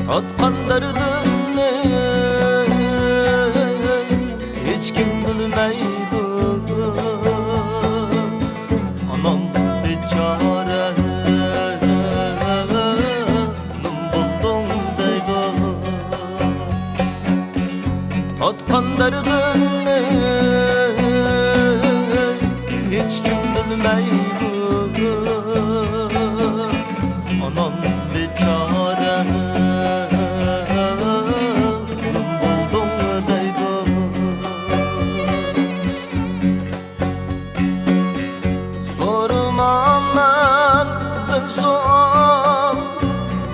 Atkan derdimni hiç kim bilmeydi. Anam biçare num buldum deydi. Atkan derdimni hiç kim bilmeydi. Anam biçare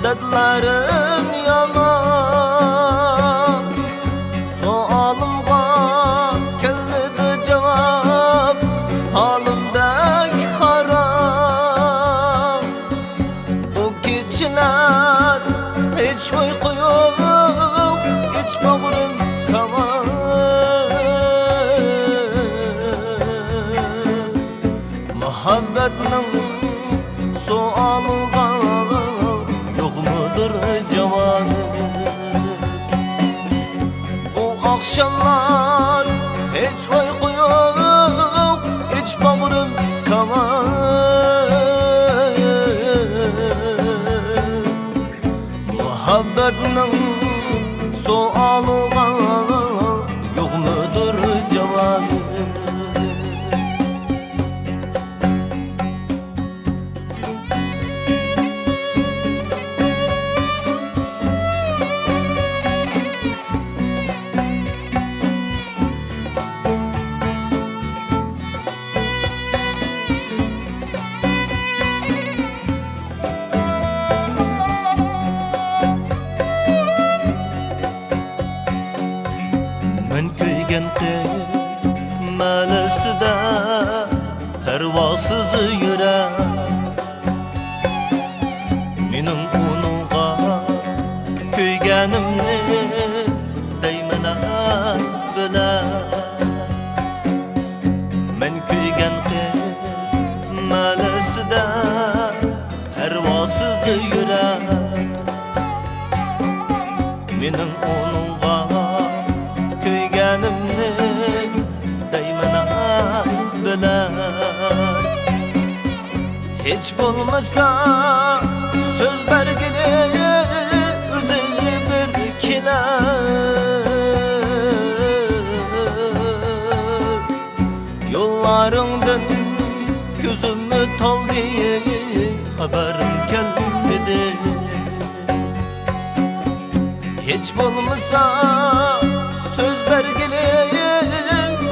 dertlerim yaman, sualımga kelmedi cevap, halimdek harap. Bu geceler hiç uyku yok, hiç bağrım kaman. Muhabbetinin sualına bu akşamlar hiç uyku yok, hiç bağrım kaman. Muhabbetinin sualına yok mudur cevabı? Men köygen kız maleside pervasız yürer. Mening onunga köygenimni deymene biler. Men köygen kız maleside pervasız yürer. Mening onunga köygenimni deymene biler. Hiç bulmasa söz bergini üzeri bir kiler. Yollarından gözümü taldı, haberim gelmedi. Hiç bulmasa söz bergili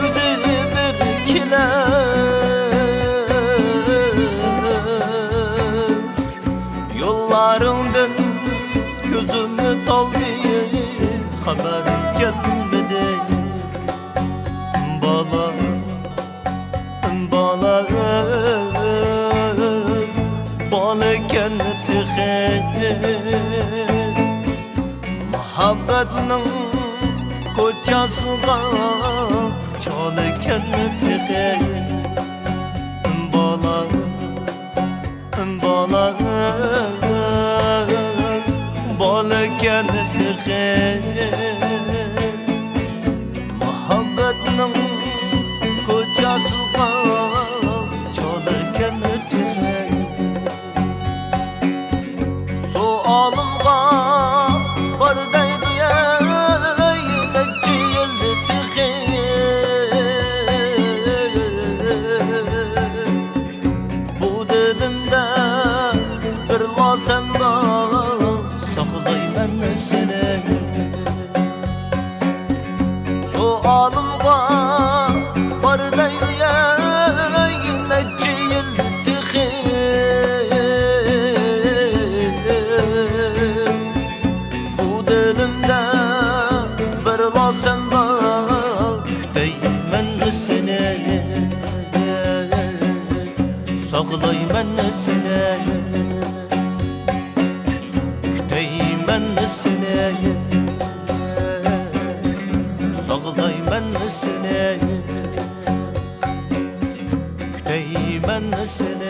üzeri bir kiler. Yollarından gözümü daldı, haberim gelmedi. Bala, bala, bala kendi muhabbetinin koçasıga çoğulu kendi bala, bala, bala kendi muhabbetinin koçasıga çoğulu kendi sualımga var deydi neçe yıldır bu dilimde bir lasem var, saklayman seni. Sualımga var deydi neçe yıldır sen bak deymen seni, saklayman seni, deymen seni, saklayman seni, deymen seni.